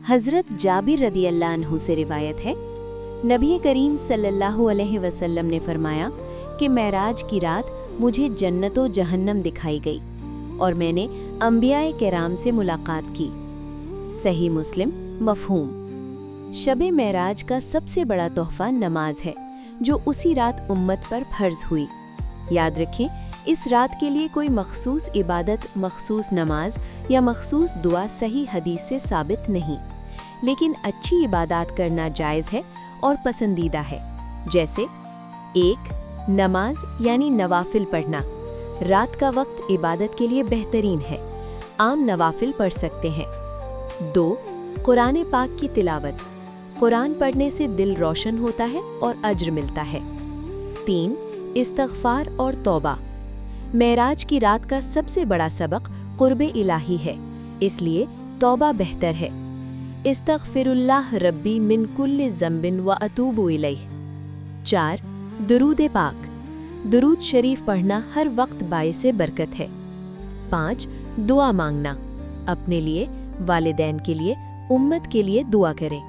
हज़रत जाबिर रदियल्लाहु अन्हु से रिवायत है, नबी करीम सल्लल्लाहु अलैहि वसल्लम ने फरमाया कि मेराज की रात मुझे जन्नत व जहन्नम दिखाई गई और मैंने अंबियाए किराम से मुलाकात की। सही मुस्लिम मफ़हूम। शब मेराज का सबसे बड़ा तोहफ़ा नमाज है, जो उसी रात उम्मत पर फ़र्ज़ हुई। याद रखें, इस रात के लिए कोई मखसूस इबादत, मखसूस नमाज या मखसूस दुआ सही हदीस से साबित नहीं, लेकिन अच्छी इबादत करना जायज़ है और पसंदीदा है। जैसे 1. नमाज यानी नवाफिल पढ़ना। रात का वक्त इबादत के लिए बेहतरीन है, आम नवाफिल पढ़ सकते हैं। 2. कुरान पाक की तिलावत। कुरान पढ़ने से दिल रोशन होता है और अज्र मिलता है। 3. इस्तग़फ़ार और तौबा। मेराज की रात का सबसे बड़ा सबक क़ुर्ब इलाही है, इसलिए तौबा बेहतर है। इस्तग़फ़िरुल्लाह रब्बी मिन कुल्लि ज़ंबिन व अतूबु इलैह। 4. दुरूद पाक। दुरूद शरीफ पढ़ना हर वक्त बाइसे बरकत है। 5. दुआ मांगना। अपने लिए, वालिदैन के लिए, उम्मत के लिए दुआ करें।